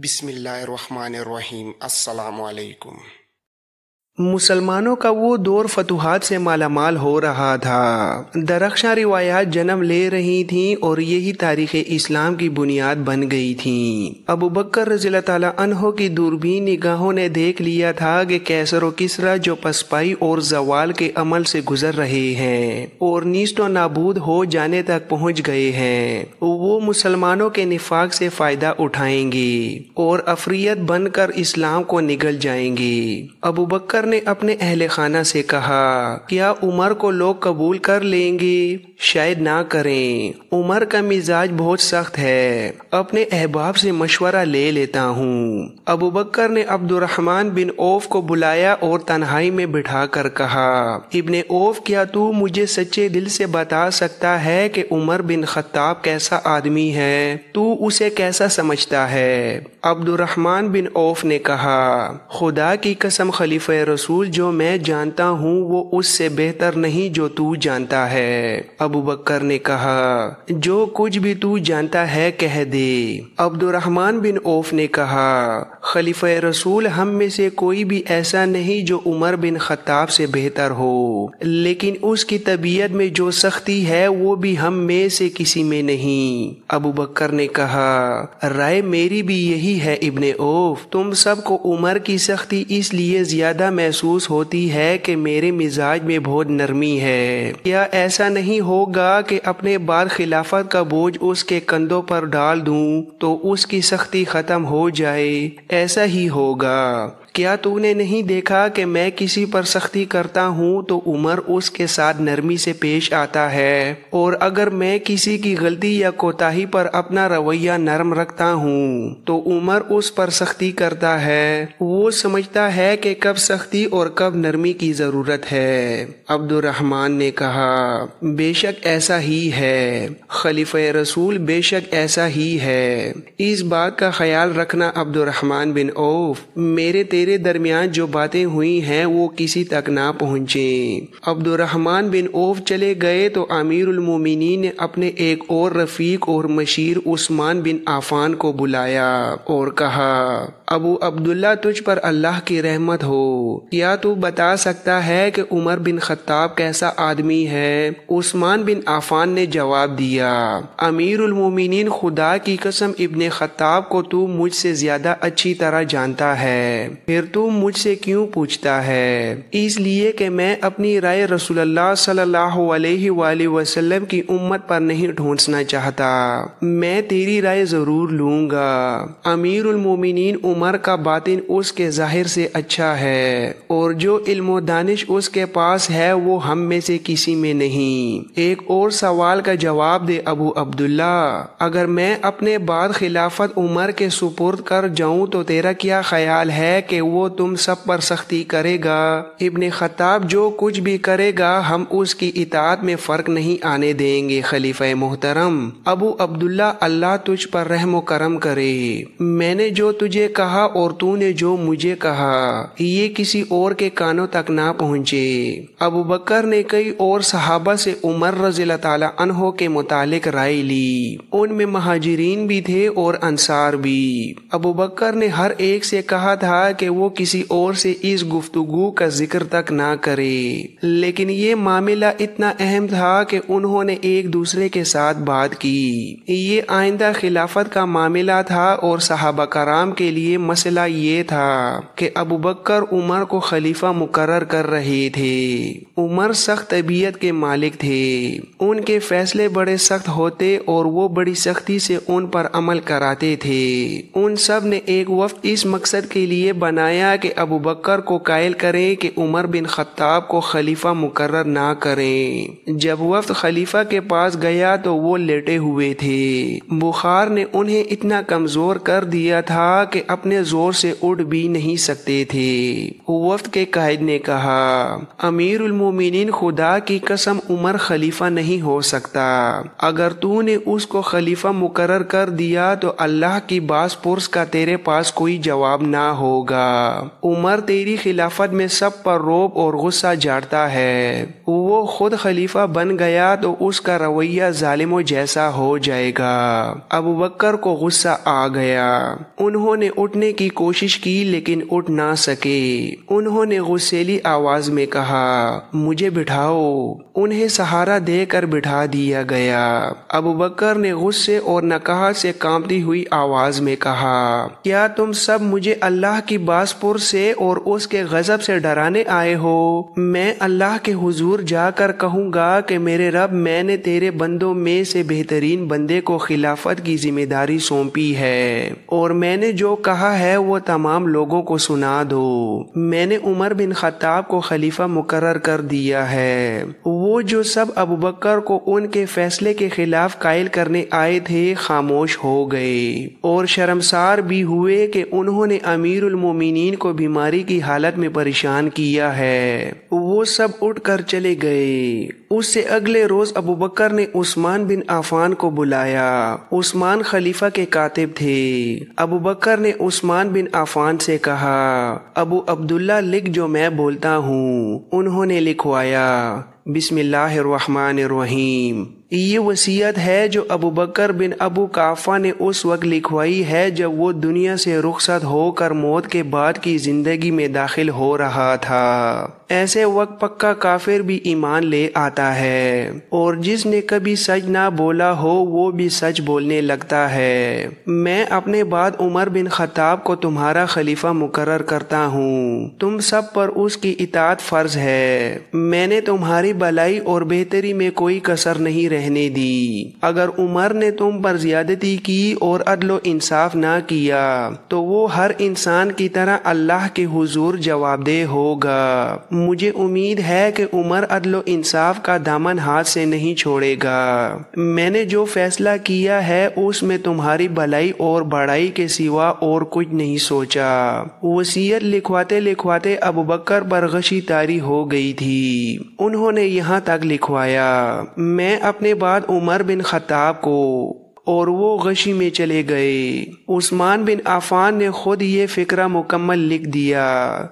بسم اللہ الرحمن الرحیم۔ السلام علیکم۔ مسلمانوں کا وہ دور فتوحات سے مالا مال ہو رہا تھا، درخشاں روایات جنم لے رہی تھیں اور یہی تاریخ اسلام کی بنیاد بن گئی تھیں۔ ابو بکر رضی اللہ تعالیٰ عنہ کی دوربین نگاہوں نے دیکھ لیا تھا کہ کیسر و کسریٰ جو پسپائی اور زوال کے عمل سے گزر رہے ہیں اور نیست و نابود ہو جانے تک پہنچ گئے ہیں، وہ مسلمانوں کے نفاق سے فائدہ اٹھائیں گے اور افریت بن کر اسلام کو نگل جائیں گے۔ ابو بکر نے اپنے اہل خانہ سے کہا، کیا عمر کو لوگ قبول کر لیں گے؟ شاید نہ کریں، عمر کا مزاج بہت سخت ہے، اپنے احباب سے مشورہ لے لیتا ہوں۔ ابو بکر نے عبد الرحمن بن عوف کو بلایا اور تنہائی میں بٹھا کر کہا، ابن عوف، کیا تو مجھے سچے دل سے بتا سکتا ہے کہ عمر بن خطاب کیسا آدمی ہے؟ تو اسے کیسا سمجھتا ہے؟ عبد الرحمن بن عوف نے کہا، خدا کی قسم خلیفہ رسول جو میں جانتا ہوں وہ اس سے بہتر نہیں جو تو جانتا ہے۔ ابو بکر نے کہا، جو کچھ بھی تو جانتا ہے کہہ دے۔ عبد الرحمن بن عوف نے کہا، خلیفہ رسول، ہم میں سے کوئی بھی ایسا نہیں جو عمر بن خطاب سے بہتر ہو، لیکن اس کی طبیعت میں جو سختی ہے وہ بھی ہم میں سے کسی میں نہیں۔ ابو بکر نے کہا، رائے میری بھی یہی ہے ابن عوف، تم سب کو عمر کی سختی اس لیے زیادہ محسوس ہوتی ہے کہ میرے مزاج میں بہت نرمی ہے۔ کیا ایسا نہیں ہوگا کہ اپنے بعد خلافت کا بوجھ اس کے کندھوں پر ڈال دوں تو اس کی سختی ختم ہو جائے؟ ایسا ہی ہوگا۔ کیا تو نے نہیں دیکھا کہ میں کسی پر سختی کرتا ہوں تو عمر اس کے ساتھ نرمی سے پیش آتا ہے، اور اگر میں کسی کی غلطی یا کوتاہی پر اپنا رویہ نرم رکھتا ہوں تو عمر اس پر سختی کرتا ہے۔ وہ سمجھتا ہے کہ کب سختی اور کب نرمی کی ضرورت ہے۔ عبد الرحمن نے کہا، بے شک ایسا ہی ہے خلیفہ رسول، بے شک ایسا ہی ہے۔ اس بات کا خیال رکھنا عبد الرحمن بن عوف، میرے تیرے درمیان جو باتیں ہوئی ہیں وہ کسی تک نہ پہنچیں۔ عبد الرحمن بن عوف چلے گئے تو امیر المومنین نے اپنے ایک اور رفیق اور مشیر عثمان بن عفان کو بلایا اور کہا، ابو عبداللہ، تجھ پر اللہ کی رحمت ہو، کیا تو بتا سکتا ہے کہ عمر بن خطاب کیسا آدمی ہے؟ عثمان بن عفان نے جواب دیا، امیر المومنین، خدا کی قسم ابن خطاب کو تو مجھ سے زیادہ اچھی طرح جانتا ہے، پھر تو مجھ سے کیوں پوچھتا ہے؟ اس لیے کہ میں اپنی رائے رسول اللہ صلی اللہ علیہ وآلہ وسلم کی امت پر نہیں ڈھونسنا چاہتا، میں تیری رائے ضرور لوں گا۔ امیر المومنین، عمر کا باطن اس کے ظاہر سے اچھا ہے اور جو علم و دانش اس کے پاس ہے وہ ہم میں سے کسی میں نہیں۔ ایک اور سوال کا جواب دے ابو عبداللہ، اگر میں اپنے بعد خلافت عمر کے سپرد کر جاؤں تو تیرا کیا خیال ہے کہ وہ تم سب پر سختی کرے گا؟ ابن خطاب جو کچھ بھی کرے گا ہم اس کی اطاعت میں فرق نہیں آنے دیں گے۔ خلیفہ محترم ابو عبداللہ، اللہ تجھ پر رحم و کرم کرے، میں نے جو تجھے کہا اور تو نے جو مجھے کہا یہ کسی اور کے کانوں تک نہ پہنچے۔ ابو بکر نے کئی اور صحابہ سے عمر رضی اللہ تعالیٰ عنہ کے متعلق رائے لی، ان میں مہاجرین بھی تھے اور انصار بھی۔ ابو بکر نے ہر ایک سے کہا تھا کہ وہ کسی اور سے اس گفتگو کا ذکر تک نہ کرے، لیکن یہ معاملہ اتنا اہم تھا کہ انہوں نے ایک دوسرے کے ساتھ بات کی۔ یہ آئندہ خلافت کا معاملہ تھا اور صحابہ کرام کے لیے مسئلہ یہ تھا کہ ابو بکر عمر کو خلیفہ مقرر کر رہے تھے۔ عمر سخت طبیعت کے مالک تھے، ان کے فیصلے بڑے سخت ہوتے اور وہ بڑی سختی سے ان پر عمل کراتے تھے۔ ان سب نے ایک وفد اس مقصد کے لیے بنایا کہ ابو بکر کو قائل کریں کہ عمر بن خطاب کو خلیفہ مقرر نہ کریں۔ جب وفد خلیفہ کے پاس گیا تو وہ لیٹے ہوئے تھے، بخار نے انہیں اتنا کمزور کر دیا تھا کہ اپنے زور سے اٹھ بھی نہیں سکتے تھے۔ وفد کے قائد نے کہا، امیر المومنین، خدا کی قسم عمر خلیفہ نہیں ہو سکتا، اگر تو نے اس کو خلیفہ مقرر کر دیا تو اللہ کی باز پرس کا تیرے پاس کوئی جواب نہ ہوگا۔ عمر تیری خلافت میں سب پر رعب اور غصہ جھاڑتا ہے، وہ خود خلیفہ بن گیا تو اس کا رویہ ظالموں جیسا ہو جائے گا۔ ابو بکر کو غصہ آ گیا، انہوں نے اٹھنے کی کوشش کی لیکن اٹھ نہ سکے۔ انہوں نے غصیلی آواز میں کہا، مجھے بٹھاؤ۔ انہیں سہارا دے کر بٹھا دیا گیا۔ ابو بکر نے غصے اور نکاہت سے کانپتی ہوئی آواز میں کہا، کیا تم سب مجھے اللہ کی باز پرس سے اور اس کے غضب سے ڈرانے آئے ہو؟ میں اللہ کے حضور جا کر کہوں گا کہ میرے رب، میں نے تیرے بندوں میں سے بہترین بندے کو خلافت کی ذمہ داری سونپی ہے، اور میں نے جو کہا ہے وہ تمام لوگوں کو سنا دو۔ میں نے عمر بن خطاب کو خلیفہ مقرر کر دیا ہے۔ وہ جو سب ابو بکر کو ان کے فیصلے کے خلاف قائل کرنے آئے تھے خاموش ہو گئے اور شرمسار بھی ہوئے کہ انہوں نے امیر المومنین کو بیماری کی حالت میں پریشان کیا ہے۔ وہ سب اٹھ کر چلے گئے۔ اس سے اگلے روز ابو بکر نے عثمان بن عفان کو بلایا۔ عثمان خلیفہ کے کاتب تھے۔ ابو بکر نے عثمان بن عفان سے کہا، ابو عبداللہ لکھ جو میں بولتا ہوں۔ انہوں نے لکھوایا، بسم اللہ الرحمن الرحیم۔ یہ وصیت ہے جو ابو بکر بن ابو قحافہ نے اس وقت لکھوائی ہے جب وہ دنیا سے رخصت ہو کر موت کے بعد کی زندگی میں داخل ہو رہا تھا۔ ایسے وقت پکا کافر بھی ایمان لے آتا ہے، اور جس نے کبھی سچ نہ بولا ہو وہ بھی سچ بولنے لگتا ہے۔ میں اپنے بعد عمر بن خطاب کو تمہارا خلیفہ مقرر کرتا ہوں۔ تم سب پر اس کی اطاعت فرض ہے۔ میں نے تمہاری بھلائی اور بہتری میں کوئی کسر نہیں رہنے دی۔ اگر عمر نے تم پر زیادتی کی اور عدل و انصاف نہ کیا تو وہ ہر انسان کی طرح اللہ کے حضور جواب دہ ہوگا۔ مجھے امید ہے کہ عمر عدل و انصاف کا دامن ہاتھ سے نہیں چھوڑے گا۔ میں نے جو فیصلہ کیا ہے اس میں تمہاری بھلائی اور بڑائی کے سوا اور کچھ نہیں سوچا۔ وصیت لکھواتے لکھواتے ابو بکر پر غشی طاری ہو گئی تھی۔ انہوں نے یہاں تک لکھوایا، میں اپنے بعد عمر بن خطاب کو، اور وہ غشی میں چلے گئے۔ عثمان بن عفان نے خود یہ فقرہ مکمل لکھ دیا،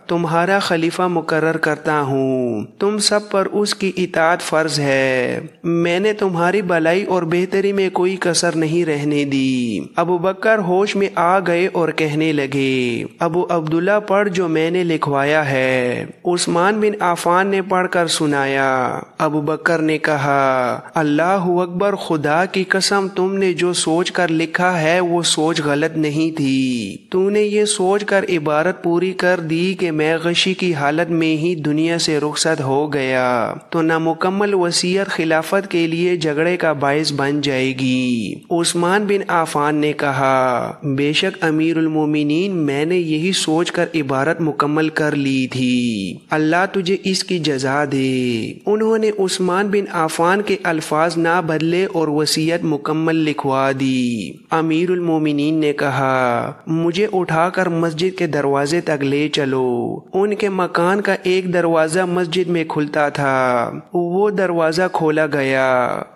تمہارا خلیفہ مقرر کرتا ہوں، تم سب پر اس کی اطاعت فرض ہے۔ میں نے تمہاری بھلائی اور بہتری میں کوئی کسر نہیں رہنے دی۔ ابو بکر ہوش میں آ گئے اور کہنے لگے، ابو عبداللہ پڑھ جو میں نے لکھوایا ہے۔ عثمان بن عفان نے پڑھ کر سنایا۔ ابو بکر نے کہا، اللہ اکبر، خدا کی قسم تم نے جو سوچ کر لکھا ہے وہ سوچ غلط نہیں تھی۔ تو نے یہ سوچ کر عبارت پوری کر دی کہ میں غشی کی حالت میں ہی دنیا سے رخصت ہو گیا تو نامکمل وصیت خلافت کے لیے جھگڑے کا باعث بن جائے گی۔ عثمان بن عفان نے کہا، بے شک امیر المومنین، میں نے یہی سوچ کر عبارت مکمل کر لی تھی، اللہ تجھے اس کی جزا دے۔ انہوں نے عثمان بن عفان کے الفاظ نہ بدلے اور وصیت مکمل لکھوا دی۔ امیر المومنین نے کہا، مجھے اٹھا کر مسجد کے دروازے تک لے چلو۔ ان کے مکان کا ایک دروازہ مسجد میں کھلتا تھا، وہ دروازہ کھولا گیا۔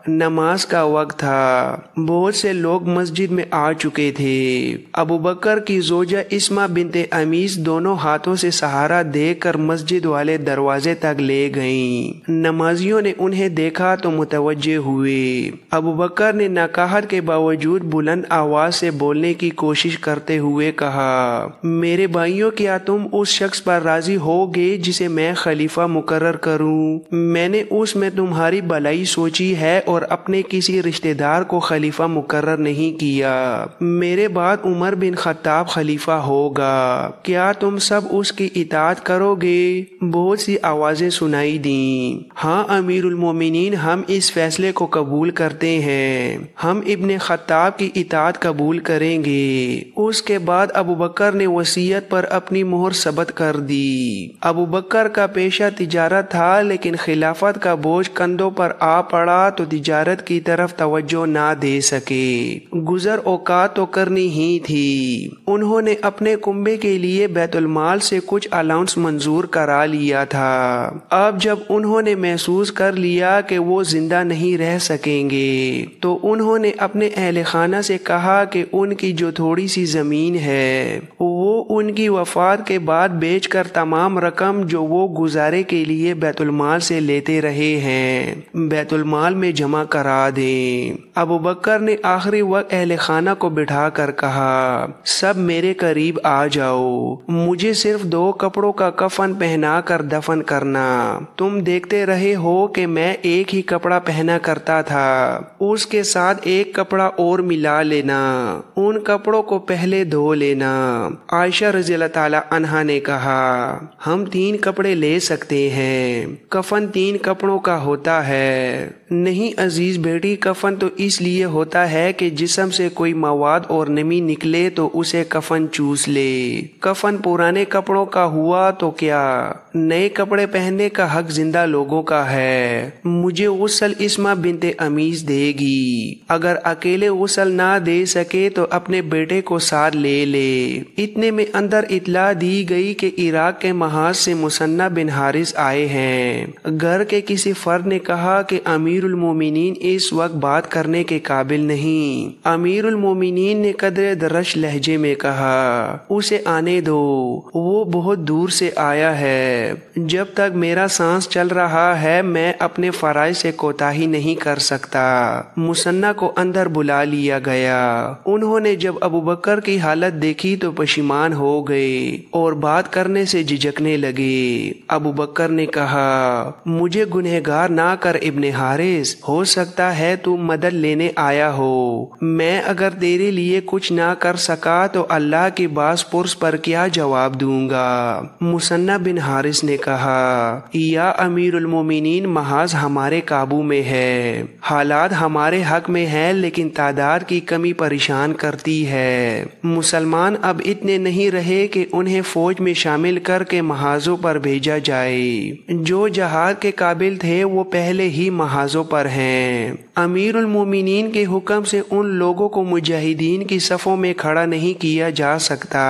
نماز کا وقت تھا، بہت سے لوگ مسجد میں آ چکے تھے۔ ابو بکر کی زوجہ اسما بنت امیس دونوں ہاتھوں سے سہارا دے کر مسجد والے دروازے تک لے گئیں۔ نمازیوں نے انہیں دیکھا تو متوجہ ہوئے۔ ابو بکر نے نکاہت کے باوجود بلند آواز سے بولنے کی کوشش کرتے ہوئے کہا، میرے بھائیوں، کیا تم اس شخص پر راضی ہوگے جسے میں خلیفہ مقرر کروں؟ میں نے اس میں تمہاری بھلائی سوچی ہے اور اپنے کسی رشتہ دار کو خلیفہ مقرر نہیں کیا۔ میرے بعد عمر بن خطاب خلیفہ ہوگا، کیا تم سب اس کی اطاعت کرو گے؟ بہت سی آوازیں سنائی دیں، ہاں امیر المومنین، ہم اس فیصلے کو قبول کرتے ہیں، ہم ابن خطاب کی اطاعت قبول کریں گے۔ اس کے بعد ابو بکر نے وصیت پر اپنی مہر ثبت کر دی۔ ابو بکر کا پیشہ تجارت تھا، لیکن خلافت کا بوجھ کندھوں پر آ پڑا تو تجارت کی طرف توجہ نہ دے سکے۔ گزر اوقات تو کرنی ہی تھی۔ انہوں نے اپنے کنبے کے لیے بیت المال سے کچھ الاؤنس منظور کرا لیا تھا۔ اب جب انہوں نے محسوس کر لیا کہ وہ زندہ نہیں رہ سکیں گے تو انہوں نے اپنے اہل خانہ سے کہا کہ ان کی جو تھوڑی سی زمین ہے وہ وہ ان کی وفات کے بعد بیچ کر تمام رقم جو وہ گزارے کے لیے بیت المال سے لیتے رہے ہیں بیت المال میں جمع کرا دیں۔ ابو بکر نے آخری وقت اہل خانہ کو بٹھا کر کہا، سب میرے قریب آ جاؤ، مجھے صرف 2 کپڑوں کا کفن پہنا کر دفن کرنا۔ تم دیکھتے رہے ہو کہ میں ایک ہی کپڑا پہنا کرتا تھا، اس کے ساتھ ایک کپڑا اور ملا لینا، ان کپڑوں کو پہلے دھو لینا۔ عائشہ رضی اللہ تعالی عنہا نے کہا، ہم 3 کپڑے لے سکتے ہیں، کفن 3 کپڑوں کا ہوتا ہے۔ نہیں عزیز بیٹی، کفن تو اس لیے ہوتا ہے کہ جسم سے کوئی مواد اور نمی نکلے تو اسے کفن چوس لے۔ کفن پرانے کپڑوں کا ہوا تو کیا، نئے کپڑے پہننے کا حق زندہ لوگوں کا ہے۔ مجھے غسل اسما بنت امیس دے گی، اگر اکیلے غسل نہ دے سکے تو اپنے بیٹے کو ساتھ لے لے۔ اتنے میں اندر اطلاع دی گئی کہ عراق کے محاذ سے مثنہ بن حارث آئے ہیں۔ گھر کے کسی فرد نے کہا کہ امیر المومنین اس وقت بات کرنے کے قابل نہیں۔ امیر المومنین نے قدر درش لہجے میں کہا، اسے آنے دو، وہ بہت دور سے آیا ہے، جب تک میرا سانس چل رہا ہے میں اپنے فرائض سے کوتاہی نہیں کر سکتا۔ مثنہ کو اندر بلا لیا گیا۔ انہوں نے جب ابو بکر کی حالت دیکھی تو پشیمان ہو گئے اور بات کرنے سے جھجکنے لگے۔ ابو بکر نے کہا، مجھے گنہگار نہ کر ابن حارث، ہو سکتا ہے تو مدد لینے آیا ہو، میں اگر تیرے لیے کچھ نہ کر سکا تو اللہ کی باس پرس پر کیا جواب دوں گا۔ مثنہ بن حارث نے کہا، یا امیر المومنین، محاذ ہمارے قابو میں ہے، حالات ہمارے حق میں ہے، لیکن تعداد کی کمی پریشان کرتی ہے۔ مسلمان اب اتنے نہیں رہے کہ انہیں فوج میں شامل کر کے محاذوں پر بھیجا جائے۔ جو جہاد کے قابل تھے وہ پہلے ہی محاذوں پر ہیں۔ امیر المومنین کے حکم سے ان لوگوں کو مجاہدین کی صفوں میں کھڑا نہیں کیا جا سکتا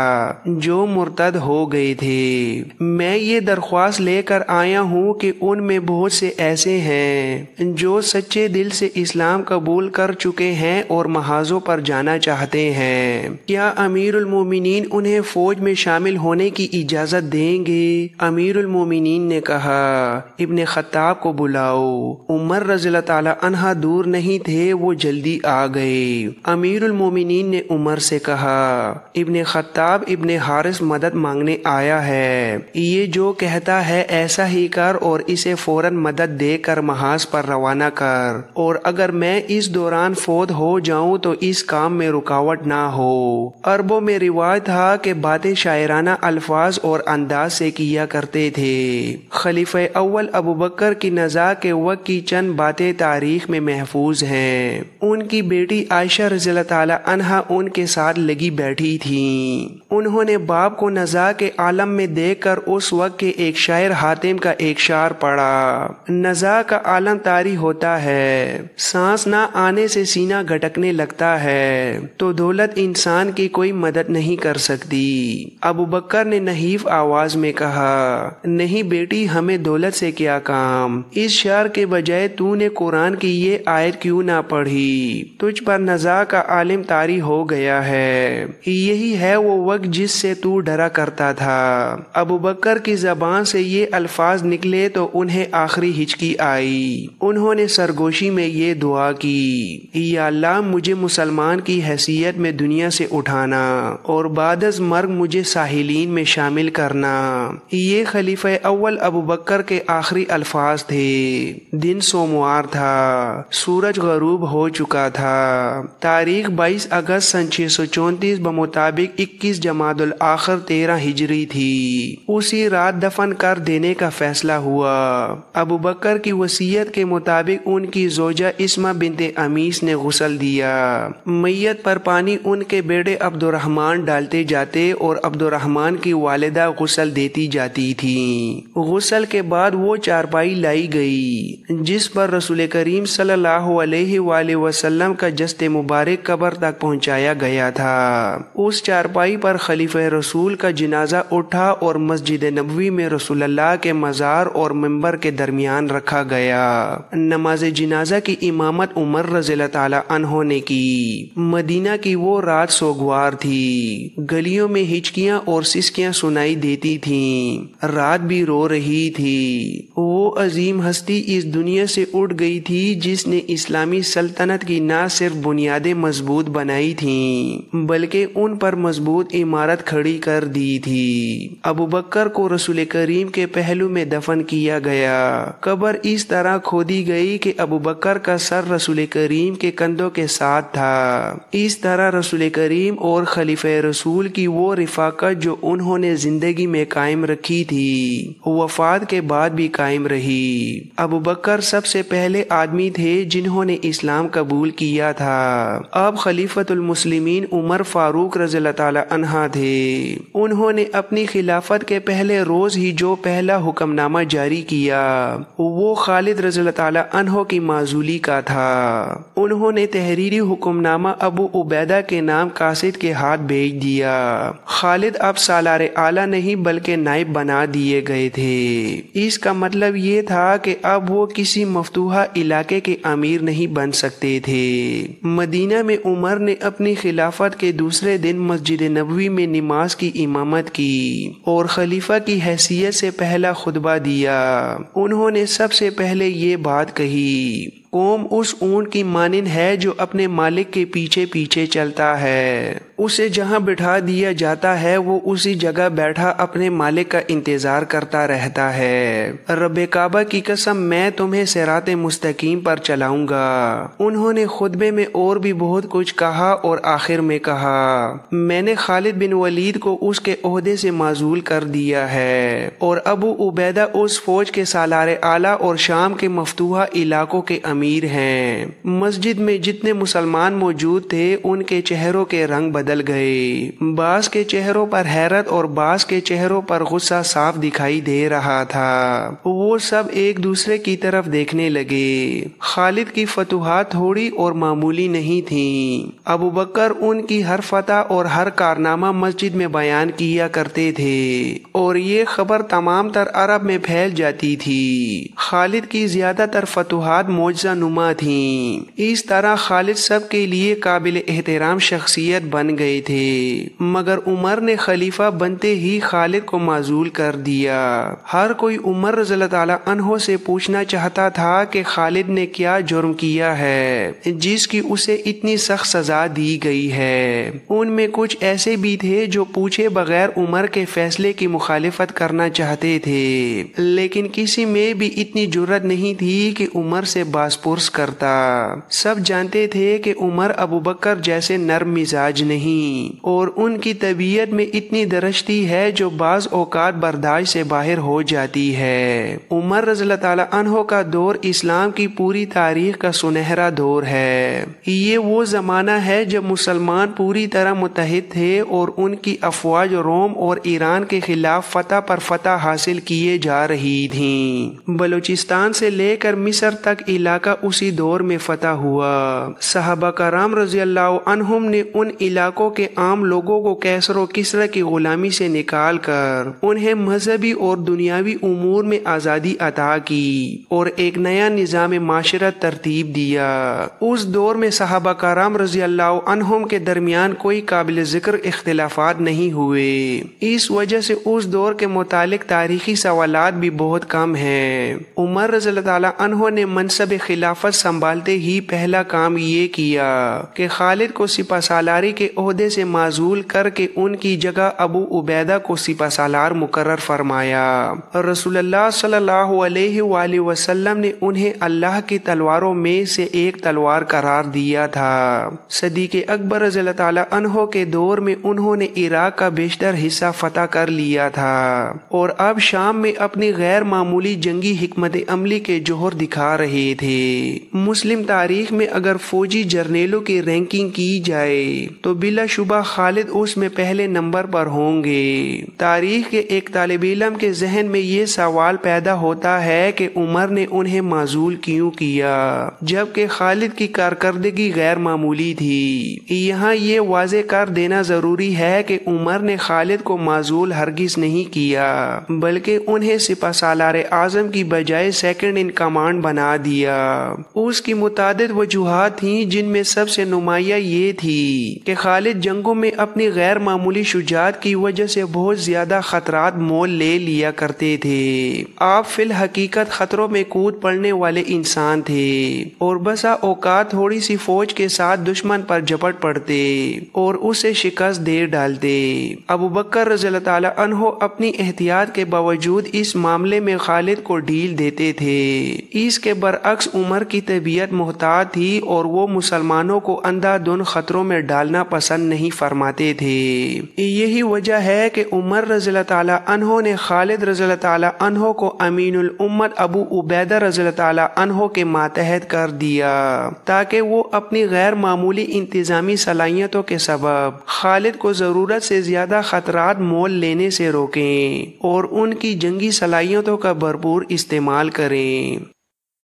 جو مرتد ہو گئے تھے۔ میں یہ درخواست لے کر آیا ہوں کہ ان میں بہت سے ایسے ہیں جو سچے دل سے اسلام قبول کر چکے ہیں اور محاذوں پر جانا چاہتے ہیں، کیا امیر المومنین انہیں فوج میں شامل ہونے کی اجازت دیں گے؟ امیر المومنین نے کہا، ابن خطاب کو بلاؤ۔ عمر رضی اللہ تعالی عنہ دور نہیں تھے، وہ جلدی آ گئے۔ امیر المومنین نے عمر سے کہا، ابن خطاب ابن حارث مدد مانگنے آیا ہے، یہ جو کہتا ہے ایسا ہی کر اور اسے فوراً مدد دے کر محاذ پر روانہ کر، اور اگر میں اس دوران فوت ہو جاؤں تو اس کام میں رکاوٹ نہ ہو۔ عربوں میں رواج تھا کہ باتیں شاعرانہ الفاظ اور انداز سے کیا کرتے تھے۔ خلیفہ اول ابو بکر کی نزاع کے وقت کی چند باتیں تاریخ میں محفوظ ہیں۔ ان کی بیٹی عائشہ رضی اللہ تعالی عنہا ان کے ساتھ لگی بیٹھی تھیں۔ انہوں نے باپ کو نزاع کے عالم میں دیکھ کر اس وقت کے ایک شاعر حاتم کا ایک شعر پڑھا، نزاع کا عالم طاری ہوتا ہے، سانس نہ آنے سے سینہ گھٹکنے لگتا ہے، تو دولت انسان کی کوئی مدد نہیں کر سکتی۔ ابو بکر نے نحیف آواز میں کہا، نہیں بیٹی، ہمیں دولت سے کیا کام، اس شعر کے بجائے تو نے قرآن کی یہ آیت کیوں نہ پڑھی، تجھ پر نزاع کا عالم طاری ہو گیا ہے، یہی ہے وہ وقت جس سے تو ڈرا کرتا تھا۔ ابو بکر کی زبان سے یہ الفاظ نکلے تو انہیں آخری ہچکی آئی۔ انہوں نے سرگوشی میں یہ دعا کی، یا اللہ مجھے مسلمان کی حیثیت میں دنیا سے اٹھانا اور بعد از مرگ مجھے ساحلین میں شامل کرنا۔ یہ خلیفہ اول ابو بکر کے آخری الفاظ تھے۔ دن سوموار تھا، سورج غروب ہو چکا تھا۔ تاریخ 22 اگست سن 634 بمطابق 21 جمادی الاخر 13 ہجری تھی۔ اسی رات دفن کر دینے کا فیصلہ ہوا۔ ابو بکر کی وصیت کے مطابق ان کی زوجہ اسما بنت امیس نے غسل دیا۔ میت پر پانی ان کے بیٹے عبد الرحمن ڈالتے جاتے اور عبد الرحمن کی والدہ غسل دیتی جاتی تھی۔ غسل کے بعد وہ چارپائی لائی گئی جس پر رسول کریم صلی اللہ علیہ وآلہ وسلم کا جسد مبارک قبر تک پہنچایا گیا تھا۔ اس چارپائی پر پر خلیفہ رسول کا جنازہ اٹھا اور مسجد نبوی میں رسول اللہ کے مزار اور منبر کے درمیان رکھا گیا۔ نماز جنازہ کی امامت عمر رضی اللہ تعالی عنہ نے کی۔ مدینہ کی وہ رات سوگوار تھی، گلیوں میں ہچکیاں اور سسکیاں سنائی دیتی تھیں، رات بھی رو رہی تھی۔ وہ عظیم ہستی اس دنیا سے اٹھ گئی تھی جس نے اسلامی سلطنت کی نہ صرف بنیادیں مضبوط بنائی تھیں بلکہ ان پر مضبوط عمارت کھڑی کر دی تھی۔ ابو بکر کو رسول کریم کے پہلو میں دفن کیا گیا۔ قبر اس طرح کھودی گئی کہ ابو بکر کا سر رسول کریم کے کندھوں کے ساتھ تھا۔ اس طرح رسول کریم اور خلیفہ رسول کی وہ رفاقت جو انہوں نے زندگی میں قائم رکھی تھی وفات کے بعد بھی قائم رہی۔ ابو بکر سب سے پہلے آدمی تھے جنہوں نے اسلام قبول کیا تھا۔ اب خلیفۃ المسلمین عمر فاروق رضی اللہ تعالی عنہ تھے۔ انہوں نے اپنی خلافت کے پہلے روز ہی جو پہلا حکم نامہ جاری کیا وہ خالد رضی اللہ تعالی عنہ کی معزولی کا تھا۔ انہوں نے تحریری حکم نامہ ابو عبیدہ کے نام قاصد کے ہاتھ بھیج دیا۔ خالد اب سالار اعلیٰ نہیں بلکہ نائب بنا دیے گئے تھے۔ اس کا مطلب یہ تھا کہ اب وہ کسی مفتوحہ علاقے کے امیر نہیں بن سکتے تھے۔ مدینہ میں عمر نے اپنی خلافت کے دوسرے دن مسجد نبوی میں نماز کی امامت کی اور خلیفہ کی حیثیت سے پہلا خطبہ دیا۔ انہوں نے سب سے پہلے یہ بات کہی، قوم اس اونٹ کی مانند ہے جو اپنے مالک کے پیچھے پیچھے چلتا ہے، اسے جہاں بٹھا دیا جاتا ہے وہ اسی جگہ بیٹھا اپنے مالک کا انتظار کرتا رہتا ہے۔ رب کعبہ کی قسم میں تمہیں صراط مستقیم پر چلاؤں گا۔ انہوں نے خطبے میں اور بھی بہت کچھ کہا اور آخر میں کہا، میں نے خالد بن ولید کو اس کے عہدے سے معزول کر دیا ہے اور ابو عبیدہ اس فوج کے سالار اعلیٰ اور شام کے مفتوحہ علاقوں کے امیر ہیں۔ مسجد میں جتنے مسلمان موجود تھے ان کے چہروں کے رنگ بدل گئے، بعض کے چہروں پر حیرت اور بعض کے چہروں پر غصہ صاف دکھائی دے رہا تھا۔ وہ سب ایک دوسرے کی طرف دیکھنے لگے۔ خالد کی فتوحات تھوڑی اور معمولی نہیں تھیں۔ ابو بکر ان کی ہر فتح اور ہر کارنامہ مسجد میں بیان کیا کرتے تھے اور یہ خبر تمام تر عرب میں پھیل جاتی تھی۔ خالد کی زیادہ تر فتوحات معجزہ نما تھیں۔ اس طرح خالد سب کے لیے قابل احترام شخصیت بن گئے تھے، مگر عمر نے خلیفہ بنتے ہی خالد کو معزول کر دیا۔ ہر کوئی عمر رضی اللہ تعالی عنہ سے پوچھنا چاہتا تھا کہ خالد نے کیا جرم کیا ہے جس کی اسے اتنی سخت سزا دی گئی ہے۔ ان میں کچھ ایسے بھی تھے جو پوچھے بغیر عمر کے فیصلے کی مخالفت کرنا چاہتے تھے، لیکن کسی میں بھی اتنی جرأت نہیں تھی کہ عمر سے باز پرس کرتا۔ سب جانتے تھے کہ عمر ابو بکر جیسے نرم مزاج نہیں اور ان کی طبیعت میں اتنی درشتی ہے جو بعض اوقات برداشت سے باہر ہو جاتی ہے۔ عمر رضی اللہ تعالی عنہ کا دور اسلام کی پوری تاریخ کا سنہرا دور ہے۔ یہ وہ زمانہ ہے جب مسلمان پوری طرح متحد تھے اور ان کی افواج روم اور ایران کے خلاف فتح پر فتح حاصل کیے جا رہی تھیں۔ بلوچستان سے لے کر مصر تک علاقہ اسی دور میں فتح ہوا۔ صحابہ کرام رضی اللہ عنہم نے ان علاقوں کے عام لوگوں کو کیسر و کسری کی غلامی سے نکال کر انہیں مذہبی اور دنیاوی امور میں آزادی عطا کی اور ایک نیا نظام معاشرت ترتیب دیا۔ اس دور میں صحابہ کرام رضی اللہ عنہم کے درمیان کوئی قابل ذکر اختلافات نہیں ہوئے۔ اس وجہ سے اس دور کے متعلق تاریخی سوالات بھی بہت کم ہیں۔ عمر رضی اللہ تعالی عنہ نے منصب خلافت سنبھالتے ہی پہلا کام یہ کیا کہ خالد کو سپہ سالاری کے عہدے سے معزول کر کے ان کی جگہ ابو عبیدہ کو سپہ سالار مقرر فرمایا۔ رسول اللہ صلی اللہ علیہ وآلہ وسلم نے انہیں اللہ کی تلواروں میں سے ایک تلوار قرار دیا تھا۔ صدیق اکبر رضی اللہ تعالی عنہ کے دور میں انہوں نے عراق کا بیشتر حصہ فتح کر لیا تھا اور اب شام میں اپنی غیر معمولی جنگی حکمت عملی کے جوہر دکھا رہے تھے۔ مسلم تاریخ میں اگر فوجی جرنیلوں کی رینکنگ کی جائے تو بلا شبہ خالد اس میں پہلے نمبر پر ہوں گے۔ تاریخ کے ایک طالب علم کے ذہن میں یہ سوال پیدا ہوتا ہے کہ عمر نے انہیں معزول کیوں کیا جبکہ خالد کی کارکردگی غیر معمولی تھی۔ یہاں یہ واضح کر دینا ضروری ہے کہ عمر نے خالد کو معزول ہرگز نہیں کیا بلکہ انہیں سپہ سالار اعظم کی بجائے سیکنڈ ان کمانڈ بنا دیا۔ اس کی متعدد وجوہات تھیں جن میں سب سے نمایاں یہ تھی کہ خالد جنگوں میں اپنی غیر معمولی شجاعت کی وجہ سے بہت زیادہ خطرات مول لے لیا کرتے تھے۔ آپ فی الحقیقت خطروں میں کود پڑنے والے انسان تھے اور بسا اوقات تھوڑی سی فوج کے ساتھ دشمن پر جھپٹ پڑتے اور اسے شکست دے ڈالتے۔ ابو بکر رضی اللہ تعالی عنہ اپنی احتیاط کے باوجود اس معاملے میں خالد کو ڈھیل دیتے تھے۔ اس کے برعکس عمر کی طبیعت محتاط تھی اور وہ مسلمانوں کو اندھا دھند خطروں میں ڈالنا پسند نہیں فرماتے تھے۔ یہی وجہ ہے کہ عمر رضی اللہ تعالی عنہ نے خالد رضی اللہ تعالی عنہ کو امین الامت ابو عبیدہ رضی اللہ تعالی عنہ کے ماتحت کر دیا تاکہ وہ اپنی غیر معمولی انتظامی صلاحیتوں کے سبب خالد کو ضرورت سے زیادہ خطرات مول لینے سے روکیں اور ان کی جنگی صلاحیتوں کا بھرپور استعمال کریں۔